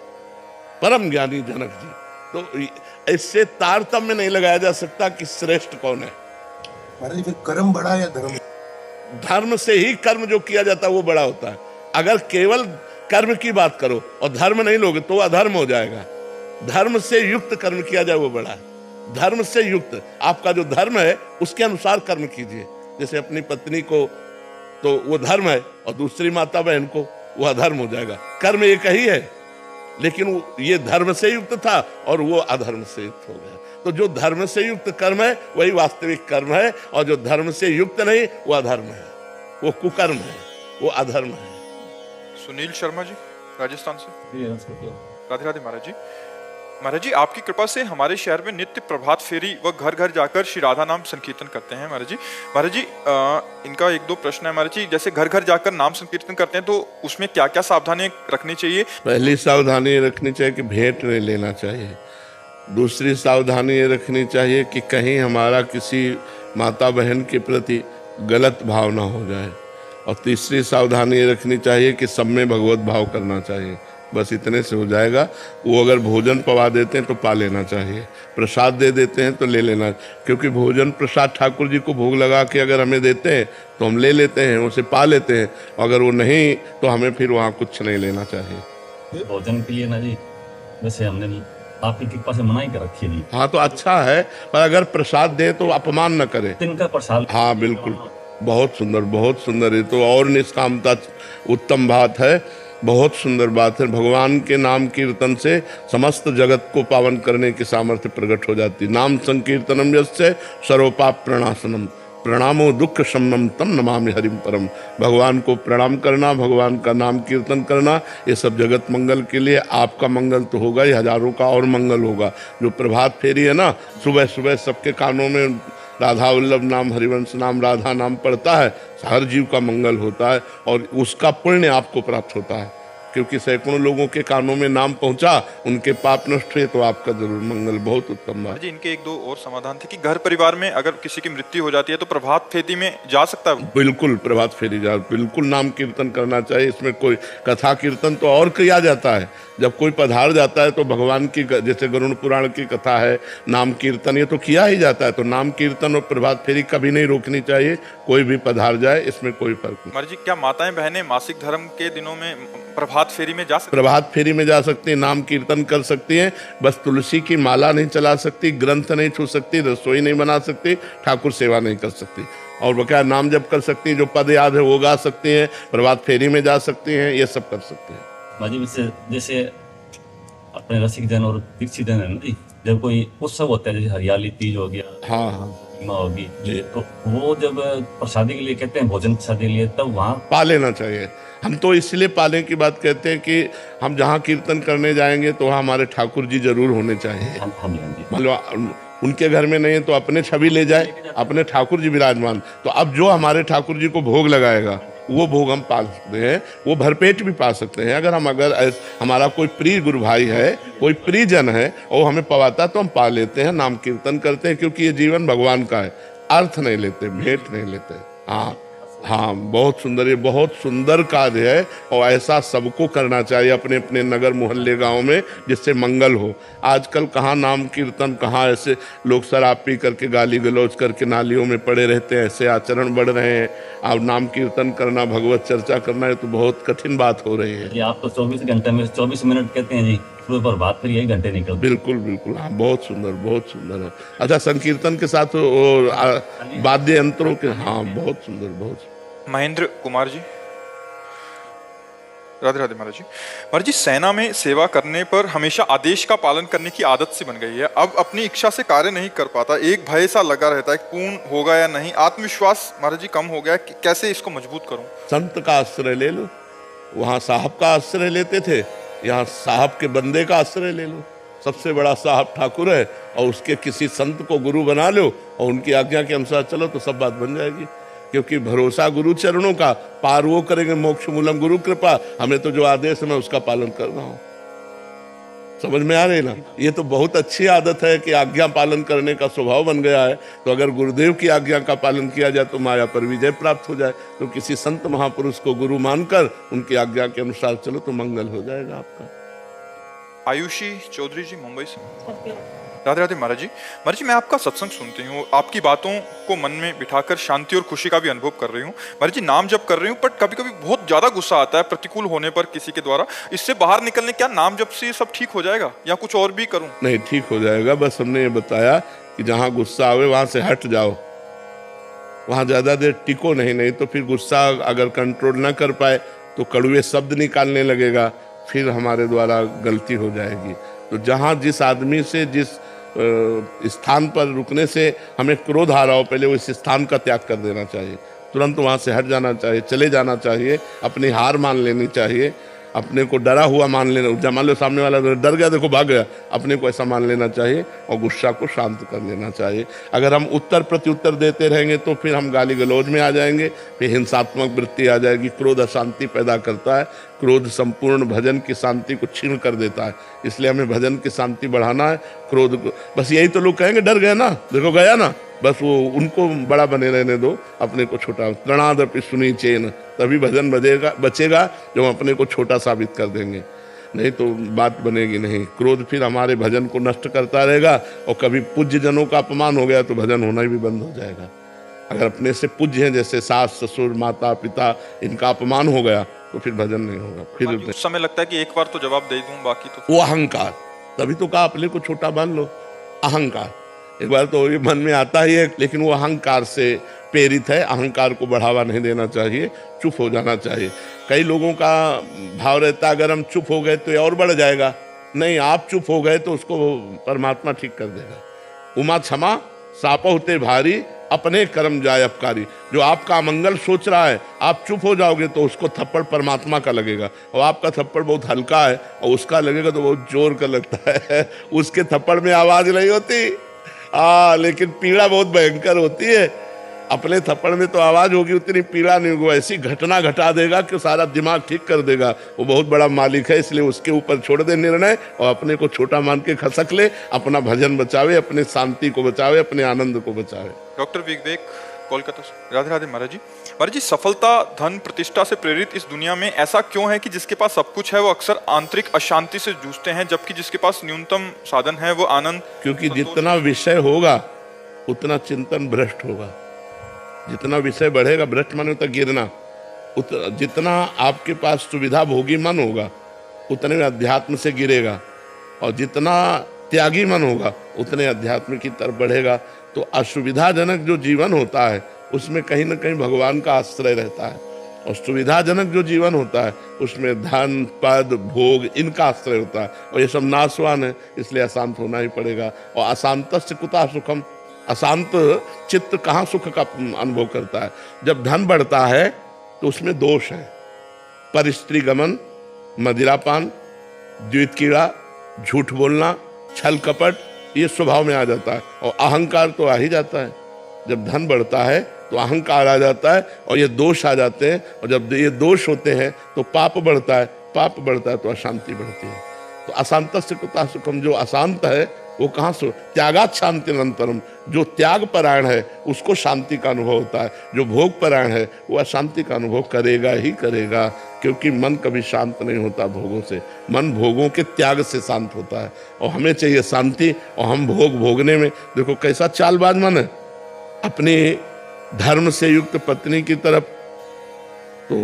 Speaker 2: परम ज्ञानी जनक जी। तो इससे तारतम्य नहीं लगाया जा सकता कि श्रेष्ठ कौन है।
Speaker 6: महाराज, फिर कर्म बड़ा या धर्म?
Speaker 2: धर्म से ही कर्म जो किया जाता है वो बड़ा होता है। अगर केवल कर्म की बात करो और धर्म नहीं लोगे तो अधर्म हो जाएगा। धर्म से युक्त कर्म किया जाए वो बड़ा है। धर्म से युक्त, आपका जो धर्म है उसके अनुसार कर्म कीजिए। जैसे अपनी पत्नी को तो वो धर्म है, और दूसरी माता बहन को वो अधर्म हो जाएगा। कर्म एक ही है, लेकिन ये धर्म से युक्त था और वो अधर्म से युक्त हो गया। तो जो धर्म से युक्त कर्म है वही वास्तविक कर्म है, और जो धर्म से युक्त नहीं वो अधर्म है, वो कुकर्म है, वो अधर्म है।
Speaker 1: सुनील शर्मा जी राजस्थान से। राधे राधे महाराज जी। महाराज जी, आपकी कृपा से हमारे शहर में नित्य प्रभात फेरी व घर घर जाकर श्री राधा नाम संकीर्तन करते हैं महाराज जी। महाराज जी, इनका एक दो प्रश्न है महाराज जी। जैसे घर घर जाकर नाम संकीर्तन करते हैं तो उसमें क्या क्या सावधानी रखनी चाहिए?
Speaker 2: पहली सावधानी रखनी चाहिए कि भेंट नहीं लेना चाहिए। दूसरी सावधानी ये रखनी चाहिए कि कहीं हमारा किसी माता बहन के प्रति गलत भाव ना हो जाए। और तीसरी सावधानी ये रखनी चाहिए कि सब में भगवत भाव करना चाहिए। बस इतने से हो जाएगा। वो अगर भोजन पवा देते हैं तो पा लेना चाहिए, प्रसाद दे देते हैं तो ले लेना, क्योंकि भोजन प्रसाद ठाकुर जी को भोग लगा के अगर हमें देते हैं तो हम ले लेते हैं, उसे पा लेते हैं। अगर वो नहीं तो हमें फिर वहाँ कुछ नहीं लेना चाहिए।
Speaker 7: भोजन के लिए ना जी, वैसे हमने आपकी कृपा से मना ही कर रखी है जी।
Speaker 2: हाँ तो अच्छा है, पर अगर प्रसाद दे तो अपमान न करे।
Speaker 7: तिनका प्रसाद।
Speaker 2: हाँ बिल्कुल, बहुत सुंदर, बहुत सुंदर। ये तो और निष्कामता उत्तम बात है, बहुत सुंदर बात है। भगवान के नाम कीर्तन से समस्त जगत को पावन करने की सामर्थ्य प्रकट हो जाती। नाम संकीर्तनम यस्य सर्वपाप प्रणाशनम, प्रणामो दुख शमनम तम नमामि हरिम परम। भगवान को प्रणाम करना, भगवान का नाम कीर्तन करना, ये सब जगत मंगल के लिए। आपका मंगल तो होगा ही, हजारों का और मंगल होगा। जो प्रभात फेरी है ना, सुबह सुबह सबके कानों में राधा वल्लभ नाम, हरिवंश नाम, राधा नाम पढ़ता है, हर जीव का मंगल होता है और उसका पुण्य आपको प्राप्त होता है। क्योंकि सैकड़ों लोगों के कानों में नाम पहुंचा, उनके पाप नष्ट हुए, तो आपका जरूर मंगल। बहुत उत्तम बात
Speaker 1: जी। इनके एक दो और समाधान थे कि घर परिवार में अगर किसी की मृत्यु हो जाती है तो प्रभात फेरी में जा सकता है?
Speaker 2: बिल्कुल, प्रभात फेरी जा, बिल्कुल नाम कीर्तन करना चाहिए। इसमें कोई कथा कीर्तन तो और किया जाता है। जब कोई पधार जाता है तो भगवान की, जैसे गरुड़ पुराण की कथा है, नाम कीर्तन ये तो किया ही जाता है। तो नाम कीर्तन और प्रभात फेरी कभी नहीं रोकनी चाहिए, कोई भी पधार जाए, इसमें कोई फर्क नहीं।
Speaker 1: महाराज जी, क्या माताएं बहनें मासिक धर्म के दिनों में प्रभात फेरी में जा सकती?
Speaker 2: प्रभात फेरी में जा सकती हैं, नाम कीर्तन कर सकती हैं, बस तुलसी की माला नहीं चला सकती, ग्रंथ नहीं छू सकती, रसोई नहीं बना सकती, ठाकुर सेवा नहीं कर सकती। और बकाया नाम जप कर सकती हैं, जो पद याद है वो गा सकती हैं, प्रभात फेरी में जा सकती हैं, ये सब कर सकते हैं।
Speaker 7: माजी, जैसे अपने रसिक जन और दीक्षित जन है ना जी, जब कोई उत्सव होता है, जैसे हरियाली तीज हो गया,
Speaker 2: हाँ हाँ
Speaker 7: होगी, तो वो जब प्रसादी के लिए कहते हैं, भोजन प्रसादी के लिए, तब वहाँ
Speaker 2: पा लेना चाहिए। हम तो इसलिए पाले की बात कहते हैं कि हम जहाँ कीर्तन करने जाएंगे तो वहाँ हमारे ठाकुर जी जरूर होने चाहिए। मतलब उनके घर में नहीं है तो अपने छवि ले जाए, अपने ठाकुर जी विराजमान। तो अब जो हमारे ठाकुर जी को भोग लगाएगा वो भोग हम पा सकते हैं, वो भरपेट भी पा सकते हैं। अगर हमारा कोई प्रिय गुरु भाई है, कोई प्रियजन है और हमें पवाता तो हम पा लेते हैं, नाम कीर्तन करते हैं, क्योंकि ये जीवन भगवान का है। अर्थ नहीं लेते, भेंट नहीं लेते। हाँ हाँ, बहुत सुंदर, ये बहुत सुंदर कार्य है और ऐसा सबको करना चाहिए अपने अपने नगर मोहल्ले गांव में, जिससे मंगल हो। आजकल कहाँ नाम कीर्तन, कहाँ ऐसे लोग शराब पी करके गाली गलौज करके नालियों में पड़े रहते हैं, ऐसे आचरण बढ़ रहे हैं। अब नाम कीर्तन करना, भगवत चर्चा करना, ये तो बहुत कठिन बात हो रही है।
Speaker 7: आप तो 24 घंटे में 24 मिनट कहते हैं जी, सुबह पर बात फिर यही घंटे निकल।
Speaker 2: बिल्कुल बिल्कुल, हाँ बहुत सुंदर, बहुत सुंदर है। अच्छा, संकीर्तन के साथ वाद्य यंत्रों के, हाँ बहुत सुंदर, बहुत।
Speaker 1: महेंद्र कुमार जी। राधे राधे महाराज जी। महाराज जी, सेना में सेवा करने पर हमेशा आदेश का पालन करने की आदत सी बन गई है। अब अपनी इच्छा से कार्य नहीं कर पाता, एक भय सा लगा रहता है पूर्ण होगा या नहीं। आत्मविश्वास महाराज जी कम हो गया, कैसे इसको मजबूत करूं?
Speaker 2: संत का आश्रय ले लो, वहाँ साहब का आश्रय लेते थे, यहाँ साहब के बंदे का आश्रय ले लो। सबसे बड़ा साहब ठाकुर है, और उसके किसी संत को गुरु बना लो और उनकी आज्ञा के अनुसार चलो तो सब बात बन जाएगी। क्योंकि भरोसा गुरु चरणों का, पार वो करेंगे मोक्ष मूलम गुरु कृपा। हमें तो जो आदेश है मैं उसका पालन कर रहा हूँ। समझ में आ रही ना? ये तो बहुत अच्छी आदत है कि आज्ञा पालन करने का स्वभाव बन गया है। तो अगर गुरुदेव की आज्ञा का पालन किया जाए तो माया पर विजय प्राप्त हो जाए। तो किसी संत महापुरुष को गुरु मानकर उनकी आज्ञा के अनुसार चलो तो मंगल हो जाएगा आपका।
Speaker 1: आयुषी चौधरी जी, मुंबई से। राधे राधे महाराज जी। महाराज जी, मैं आपका सत्संग सुनती हूँ, आपकी बातों को मन में बिठाकर शांति और खुशी का भी अनुभव कर रही हूँ। महाराज जी, नाम जप कर रही हूँ, बट कभी कभी बहुत ज्यादा गुस्सा आता है प्रतिकूल होने पर किसी के द्वारा। इससे बाहर निकलने, क्या नाम जप से ये सब ठीक हो जाएगा या कुछ और भी करूँ?
Speaker 2: नहीं, ठीक हो जाएगा। बस हमने ये बताया कि जहाँ गुस्सा आवे वहां से हट जाओ, वहां ज्यादा देर टिको नहीं तो फिर गुस्सा अगर कंट्रोल ना कर पाए तो कड़वे शब्द निकालने लगेगा, फिर हमारे द्वारा गलती हो जाएगी। तो जहाँ जिस आदमी से, जिस स्थान पर रुकने से हमें क्रोध आ रहा हो, पहले उस स्थान का त्याग कर देना चाहिए, तुरंत वहाँ से हट जाना चाहिए, चले जाना चाहिए, अपनी हार मान लेनी चाहिए, अपने को डरा हुआ मान लेना। जब मान लो सामने वाला डर गया, देखो भाग गया, अपने को ऐसा मान लेना चाहिए और गुस्सा को शांत कर लेना चाहिए। अगर हम उत्तर प्रत्युत्तर देते रहेंगे तो फिर हम गाली गलौज में आ जाएंगे, फिर हिंसात्मक वृत्ति आ जाएगी। क्रोध अशांति पैदा करता है, क्रोध संपूर्ण भजन की शांति को छीन कर देता है। इसलिए हमें भजन की शांति बढ़ाना है, क्रोध को। बस यही तो लोग कहेंगे डर गया ना, देखो गया ना, बस वो उनको बड़ा बने रहने दो, अपने को छोटा। तृणादपि सुनी चेन, तभी भजन बचेगा जब हम अपने को छोटा साबित कर देंगे, नहीं तो बात बनेगी नहीं। क्रोध फिर हमारे भजन को नष्ट करता रहेगा, और कभी पूज्य जनों का अपमान हो गया तो भजन होना भी बंद हो जाएगा। अगर अपने से पूज्य हैं, जैसे सास ससुर माता पिता, इनका अपमान हो गया तो फिर भजन नहीं होगा। फिर
Speaker 1: उस समय लगता है कि एक बार तो जवाब दे दूं, बाकी तो
Speaker 2: वो अहंकार, तभी तो कहा अपने को छोटा मान लो। अहंकार एक बार तो ये मन में आता ही है, लेकिन वो अहंकार से प्रेरित है। अहंकार को बढ़ावा नहीं देना चाहिए, चुप हो जाना चाहिए। कई लोगों का भाव रहता है अगर हम चुप हो गए तो ये और बढ़ जाएगा। नहीं, आप चुप हो गए तो उसको परमात्मा ठीक कर देगा। उमा क्षमा साप होते भारी, अपने कर्म जाय अपकारी। जो आपका अमंगल सोच रहा है, आप चुप हो जाओगे तो उसको थप्पड़ परमात्मा का लगेगा, और आपका थप्पड़ बहुत हल्का है और उसका लगेगा तो बहुत जोर का लगता है। उसके थप्पड़ में आवाज नहीं होती, लेकिन पीड़ा बहुत भयंकर होती है। अपने थप्पड़ में तो आवाज होगी, उतनी पीड़ा नहीं होगी। ऐसी घटना घटा देगा कि सारा दिमाग ठीक कर देगा। वो बहुत बड़ा मालिक है, इसलिए उसके ऊपर छोड़ दे निर्णय, और अपने को छोटा मान के खसक ले, अपना भजन बचावे, अपने शांति को बचावे, अपने आनंद को बचावे।
Speaker 1: डॉक्टर विवेक, कोलकाता से। राधे राधे महाराज जी। महाराज जी, सफलता धन प्रतिष्ठा से प्रेरित इस दुनिया में ऐसा क्यों है कि जिसके पास सब कुछ है वो अक्सर आंतरिक अशांति से जूझते हैं, जबकि जिसके पास न्यूनतम साधन है वो आनंद?
Speaker 2: क्योंकि जितना विषय होगा उतना चिंतन भ्रष्ट होगा। जितना विषय बढ़ेगा, भ्रष्ट माने तक गिरना, जितना आपके पास सुविधा भोगी मन होगा उतने में अध्यात्म से गिरेगा, और जितना त्यागी मन होगा उतने अध्यात्म की तरफ बढ़ेगा। तो असुविधाजनक जो जीवन होता है उसमें कहीं ना कहीं भगवान का आश्रय रहता है, और सुविधाजनक जो जीवन होता है उसमें धन पद भोग इनका आश्रय होता है, और ये सब नाशवान है, इसलिए अशांत होना ही पड़ेगा। और अशांतस्य कुतः सुखम, अशांत चित्त कहाँ सुख का अनुभव करता है? जब धन बढ़ता है तो उसमें दोष है, परस्त्री गमन, मदिरापान, द्वैत कीड़ा, झूठ बोलना, छल कपट, ये स्वभाव में आ जाता है, और अहंकार तो आ ही जाता है। जब धन बढ़ता है तो अहंकार आ जाता है और ये दोष आ जाते हैं, और जब ये दोष होते हैं तो पाप बढ़ता है, पाप बढ़ता है तो अशांति बढ़ती है। तो अशांतस्य कुतः सुखम, जो अशांत है वो कहाँ से? त्यागात शांति अनंतरम, जो त्याग परायण है उसको शांति का अनुभव होता है, जो भोग परायण है वो अशांति का अनुभव करेगा ही करेगा, क्योंकि मन कभी शांत नहीं होता भोगों से, मन भोगों के त्याग से शांत होता है। और हमें चाहिए शांति, और हम भोग भोगने में देखो कैसा चालबाज मन है, अपने धर्म से युक्त पत्नी की तरफ तो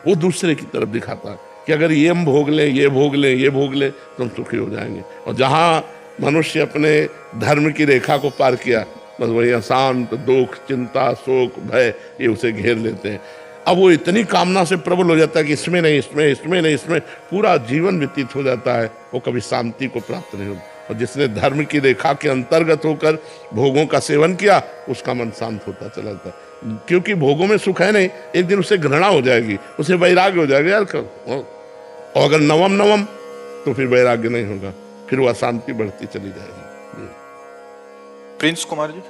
Speaker 2: वो दूसरे की तरफ दिखाता है कि अगर ये हम भोग लें, ये भोग लें, ये भोग लें तो हम सुखी हो जाएंगे। और जहाँ मनुष्य अपने धर्म की रेखा को पार किया, बस वही अशांत, दुख, चिंता, शोक, भय ये उसे घेर लेते हैं। अब वो इतनी कामना से प्रबल हो जाता है कि इसमें नहीं, इसमें, इसमें नहीं, इसमें पूरा जीवन व्यतीत हो जाता है, वो कभी शांति को प्राप्त नहीं होता। और जिसने धर्म की रेखा के अंतर्गत होकर भोगों का सेवन किया उसका मन शांत होता चला जाता, क्योंकि भोगों में सुख है नहीं, एक दिन उसे घृणा हो जाएगी, उसे वैराग्य हो जाएगा यार। और अगर नवम नवम तो फिर वैराग्य नहीं होगा, फिर वो अशांति बढ़ती चली जाएगी।
Speaker 1: प्रिंस कुमार जी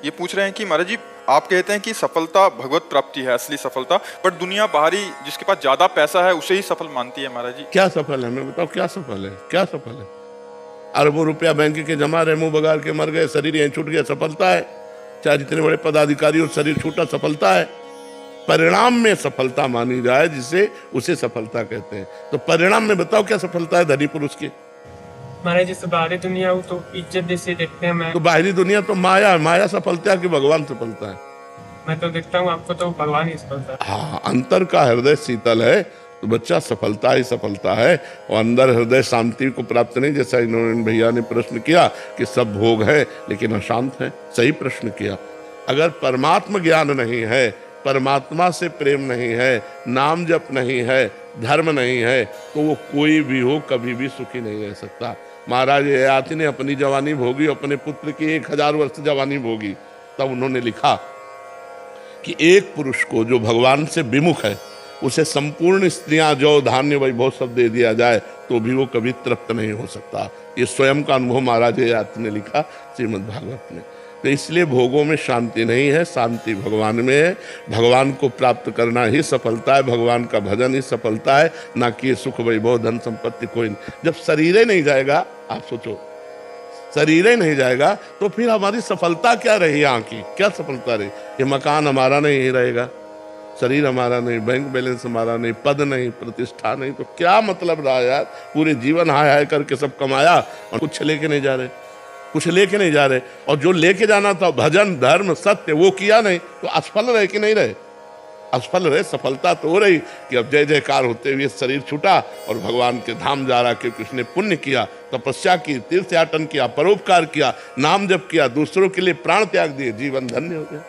Speaker 1: ये पूछ रहे हैं कि महाराज जी, आप कहते हैं कि सफलता भगवत प्राप्ति है, असली सफलता, बट दुनिया बाहरी जिसके पास ज्यादा पैसा है उसे ही सफल मानती है। महाराज जी
Speaker 2: क्या सफल है? मैं बताओ क्या सफल है? क्या सफल है? अरबों रुपया बैंक के जमा रहे, मुंह बगाड़ के मर गए, शरीर यहीं छूट गया, सफलता है? चाहे जितने बड़े पदाधिकारी और शरीर छूटा, सफलता है? परिणाम में सफलता मानी जाए जिसे, उसे सफलता कहते हैं। तो परिणाम में बताओ क्या सफलता है धनी पुरुष की?
Speaker 3: महाराज जैसे बाहरी दुनिया हो तो इज्जत जैसे देखते हैं।
Speaker 2: तो बाहरी दुनिया तो माया है, माया सफलता है कि भगवान सफलता है?
Speaker 3: मैं तो देखता हूँ आपको तो भगवान ही सफलता है।
Speaker 2: हाँ, अंतर का हृदय शीतल है तो बच्चा सफलता ही सफलता है, और अंदर हृदय शांति को प्राप्त नहीं। जैसा इन्होंने भैया ने प्रश्न किया कि सब भोग है लेकिन अशांत है, सही प्रश्न किया। अगर परमात्मा ज्ञान नहीं है, परमात्मा से प्रेम नहीं है, नाम जप नहीं है, धर्म नहीं है, तो वो कोई भी हो कभी भी सुखी नहीं रह सकता। महाराज ययाति ने अपनी जवानी भोगी, अपने पुत्र की 1000 वर्ष जवानी भोगी, तब उन्होंने लिखा कि एक पुरुष को जो भगवान से विमुख है उसे संपूर्ण स्त्रियां जौ धान्य वैभव सब दे दिया जाए तो भी वो कभी तृप्त नहीं हो सकता। ये स्वयं का अनुभव महाराज ययाति ने लिखा श्रीमद् भागवत में। तो इसलिए भोगों में शांति नहीं है, शांति भगवान में है। भगवान को प्राप्त करना ही सफलता है, भगवान का भजन ही सफलता है, ना कि सुख वैभव धन संपत्ति कोई नहीं। जब शरीर ही नहीं जाएगा, आप सोचो, शरीर ही नहीं जाएगा तो फिर हमारी सफलता क्या रही? यहाँ की क्या सफलता रही? ये मकान हमारा नहीं रहेगा, शरीर हमारा नहीं, बैंक बैलेंस हमारा नहीं, पद नहीं, प्रतिष्ठा नहीं, तो क्या मतलब रहा यार? पूरे जीवन हाय हाय करके सब कमाया और कुछ लेके नहीं जा रहे, कुछ लेके नहीं जा रहे। और जो लेके जाना था भजन धर्म सत्य वो किया नहीं, तो असफल रहे कि नहीं रहे? असफल रहे। सफलता तो हो रही कि अब जय जयकार होते हुए शरीर छूटा और भगवान के धाम जा रहा, क्योंकि उसने पुण्य किया, तपस्या की, तीर्थयाटन किया, परोपकार किया, नाम जप किया, दूसरों के लिए प्राण त्याग दिए, जीवन धन्य हो गया।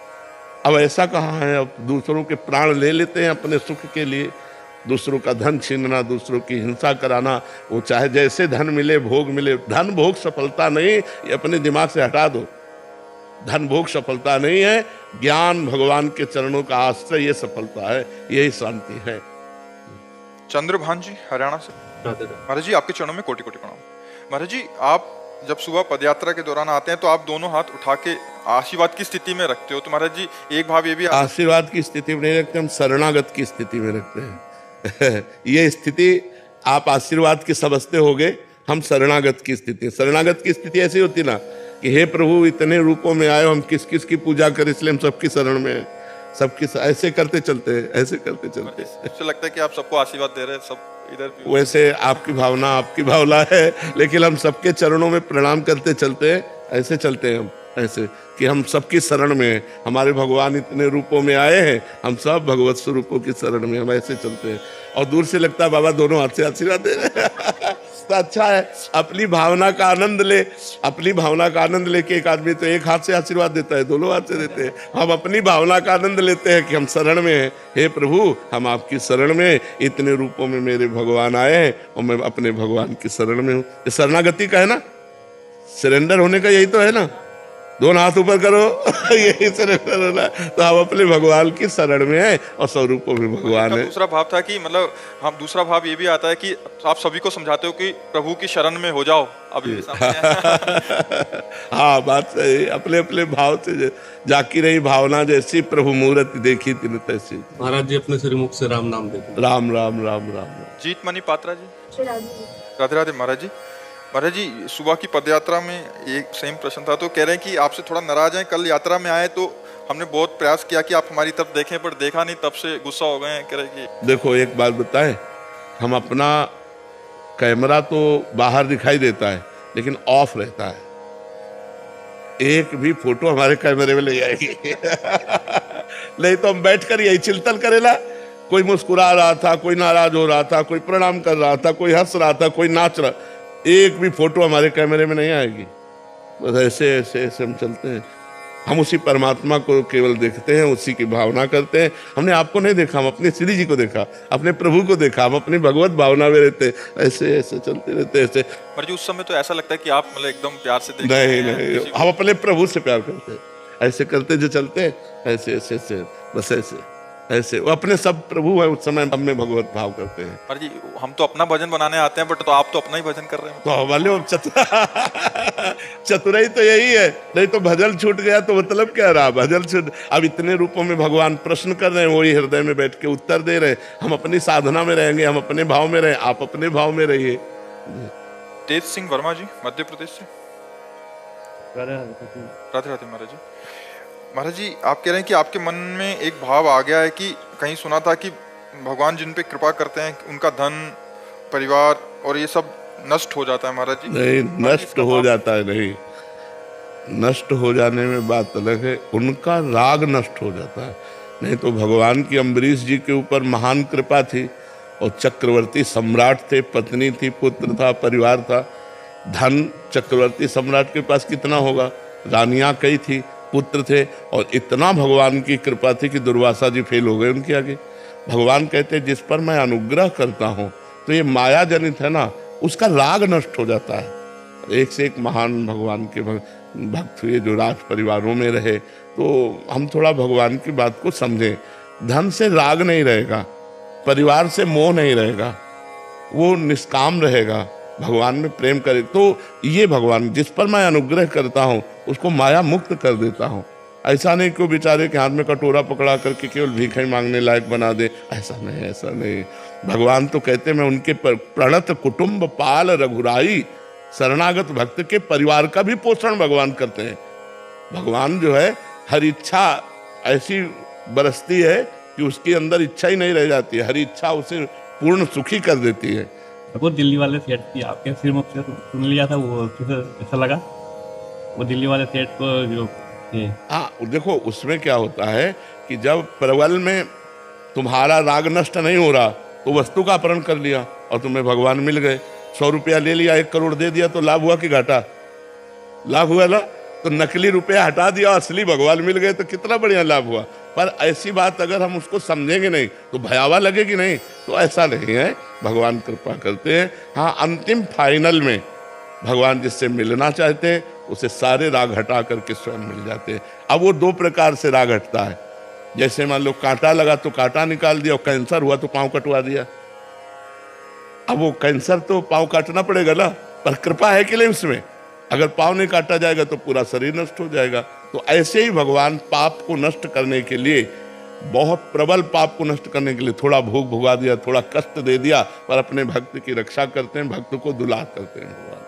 Speaker 2: अब ऐसा कहाँ है? अब दूसरों के प्राण ले लेते हैं अपने सुख के लिए, दूसरों का धन छीनना, दूसरों की हिंसा कराना। वो चाहे जैसे धन मिले, भोग मिले, धन भोग सफलता नहीं, ये अपने दिमाग से हटा दो। धन भोग सफलता नहीं है, ज्ञान भगवान के चरणों का आश्रय ये सफलता है, यही शांति है।
Speaker 1: चंद्रभान जी हरियाणा से। महाराज जी आपके चरणों में कोटि कोटि प्रणाम। महाराज जी आप जब सुबह पदयात्रा के दौरान आते हैं तो आप दोनों हाथ उठा के आशीर्वाद की स्थिति में रखते हो, तो महाराज जी एक भाव ये भी
Speaker 2: आशीर्वाद की स्थिति में नहीं रखते, हम शरणागत की स्थिति में रखते हैं। ये स्थिति आप आशीर्वाद की समझते होगे, हम शरणागत की स्थिति। शरणागत की स्थिति ऐसी होती ना कि हे प्रभु इतने रूपों में आए, हम किस किस की पूजा करें, इसलिए हम सबकी शरण में हैं, सबकी ऐसे करते चलते हैं, ऐसे करते चलते हैं।
Speaker 1: मुझे लगता है कि आप सबको आशीर्वाद दे रहे हैं, सब इधर भी।
Speaker 2: वैसे आपकी भावना है, लेकिन हम सबके चरणों में प्रणाम करते चलते हैं, ऐसे चलते हैं हम, ऐसे कि हम सबकी शरण में हैं। हमारे भगवान इतने रूपों में आए हैं, हम सब भगवत स्वरूपों की शरण में, हम ऐसे चलते हैं। और दूर से लगता है बाबा दोनों हाथ से आशीर्वाद दे रहे हैं। तो अच्छा है, अपनी भावना का आनंद ले, अपनी भावना का आनंद लेके एक आदमी तो एक हाथ से आशीर्वाद देता है, दोनों हाथ से देते हैं। हम अपनी भावना का आनंद लेते हैं कि हम शरण में हैं, हे प्रभु हम आपकी शरण में, इतने रूपों में मेरे भगवान आए हैं और मैं अपने भगवान की शरण में हूँ। ये शरणागति का है ना, सरेंडर होने का यही तो है ना, दोनों हाथ ऊपर करो यही सरेंडर होना। तो हम अपने भगवान की शरण में हैं और स्वरूपों में भगवान है।
Speaker 1: दूसरा भाव था कि मतलब हम दूसरा भाव ये भी आता है कि आप सभी को समझाते हो कि प्रभु की शरण में हो जाओ अभी।
Speaker 2: हाँ बात सही, अपने अपने भाव से जाकी रही भावना जैसी, प्रभु मूर्ति देखी तीन तैसी।
Speaker 8: महाराज जी अपने श्रीमुख से राम नाम देते।
Speaker 2: राम राम राम राम।
Speaker 1: जीत मनी पात्रा जी।
Speaker 4: राधे
Speaker 1: राधे राधे। महाराज जी, महाराज जी सुबह की पदयात्रा में एक सेम प्रश्न था, तो कह रहे हैं कि आपसे थोड़ा नाराज हैं, कल यात्रा में आए तो हमने बहुत प्रयास किया कि आप हमारी तरफ देखें पर देखा नहीं, तब से गुस्सा हो गए हैं। कह रहे कि
Speaker 2: देखो एक बात बताएं, हम अपना कैमरा तो बाहर दिखाई देता है लेकिन ऑफ रहता है, एक भी फोटो हमारे कैमरे में नहीं आएगी नहीं तो हम बैठकर यही चिंतन करेला। कोई मुस्कुरा रहा था, कोई नाराज हो रहा था, कोई प्रणाम कर रहा था, कोई हंस रहा था, कोई नाच रहा, एक भी फोटो हमारे कैमरे में नहीं आएगी। बस ऐसे ऐसे ऐसे हम चलते हैं, हम उसी परमात्मा को केवल देखते हैं, उसी की भावना करते हैं। हमने आपको नहीं देखा, हम अपने श्री जी को देखा, अपने प्रभु को देखा, हम अपनी भगवत भावना में रहते, ऐसे ऐसे चलते रहते ऐसे।
Speaker 1: महाराज जी उस समय तो ऐसा लगता है कि आप मतलब एकदम प्यार से देखते
Speaker 2: नहीं
Speaker 1: हैं
Speaker 2: नहीं, हम अपने प्रभु से प्यार करते हैं, ऐसे करते जो चलते हैं, ऐसे ऐसे ऐसे बस ऐसे ऐसे। वो अपने सब प्रभु है, उस समय हम में भगवत भाव करते हैं।
Speaker 1: महाराज जी हम तो अपना भजन बनाने आते हैं, बट तो आप तो अपना ही भजन कर रहे हैं।
Speaker 2: तो हमारे चतुराई तो यही है, नहीं तो भजन छूट गया तो मतलब क्या रहा? भजन छूट, अब इतने रूपों में भगवान प्रश्न कर रहे हैं, वही हृदय में बैठ के उत्तर दे रहे हैं। हम अपनी साधना में रहेंगे, हम अपने भाव में रहें, आप अपने भाव में रहिए।
Speaker 1: तेज सिंह वर्मा जी मध्य प्रदेश से। राधे राधे। महाराज जी, महाराज जी आप कह रहे हैं कि आपके मन में एक भाव आ गया है कि कहीं सुना था कि भगवान जिन पे कृपा करते हैं उनका धन परिवार और ये सब नष्ट हो जाता है महाराज जी?
Speaker 2: नहीं, नष्ट
Speaker 1: इसका
Speaker 2: हो
Speaker 1: भाव-
Speaker 2: जाता है नहीं, नष्ट हो जाने में बात अलग है, उनका राग नष्ट हो जाता है। नहीं तो भगवान की अम्बरीश जी के ऊपर महान कृपा थी और चक्रवर्ती सम्राट थे, पत्नी थी, पुत्र था, परिवार था। धन चक्रवर्ती सम्राट के पास कितना होगा, रानियां कई थी, पुत्र थे, और इतना भगवान की कृपा थी कि दुर्वासा जी फेल हो गए उनके आगे। भगवान कहते जिस पर मैं अनुग्रह करता हूँ तो ये माया जनित है ना, उसका राग नष्ट हो जाता है। एक से एक महान भगवान के भक्त हुए जो राज परिवारों में रहे। तो हम थोड़ा भगवान की बात को समझें। धन से राग नहीं रहेगा, परिवार से मोह नहीं रहेगा, वो निष्काम रहेगा, भगवान में प्रेम करे। तो ये भगवान जिस पर मैं अनुग्रह करता हूँ उसको माया मुक्त कर देता हूँ। ऐसा नहीं कि वो बेचारे के हाथ में कटोरा पकड़ा करके केवल भीख ही मांगने लायक बना दे, ऐसा नहीं, ऐसा नहीं। भगवान तो कहते मैं उनके प्रणत कुटुंब पाल रघुराई, शरणागत भक्त के परिवार का भी पोषण भगवान करते हैं। भगवान जो है हर इच्छा ऐसी बरसती है कि उसके अंदर इच्छा ही नहीं रह जाती है, हर इच्छा उसे पूर्ण सुखी कर देती है।
Speaker 7: वो दिल्ली वाले सेठ की आपके श्रीमुख से सुन लिया था, वो कैसा लगा वो दिल्ली वाले सेठ को जो ये?
Speaker 2: हाँ देखो, उसमें क्या होता है कि जब प्रबल में तुम्हारा राग नष्ट नहीं हो रहा तो वस्तु का अपहरण कर लिया और तुम्हें भगवान मिल गए। 100 रुपया ले लिया, 1 करोड़ दे दिया, तो लाभ हुआ कि घाटा? लाभ हुआ ना। तो नकली रुपया हटा दिया, असली भगवान मिल गए, तो कितना बढ़िया लाभ हुआ। पर ऐसी बात अगर हम उसको समझेंगे नहीं तो भयावह लगेगी नहीं। तो ऐसा नहीं है, भगवान कृपा करते हैं। हाँ, अंतिम फाइनल में भगवान जिससे मिलना चाहते हैं उसे सारे राग हटा करके स्वयं मिल जाते हैं। अब वो 2 प्रकार से राग हटता है। जैसे मान लो कांटा लगा तो कांटा निकाल दिया, और कैंसर हुआ तो पांव कटवा दिया। अब वो कैंसर तो पांव काटना पड़ेगा ना, पर कृपा है कि नहीं उसमें? अगर पांव नहीं काटा जाएगा तो पूरा शरीर नष्ट हो जाएगा। तो ऐसे ही भगवान पाप को नष्ट करने के लिए, बहुत प्रबल पाप को नष्ट करने के लिए थोड़ा भोग भुगा दिया, थोड़ा कष्ट दे दिया, पर अपने भक्त की रक्षा करते हैं, भक्त को दुलार करते हैं भगवान।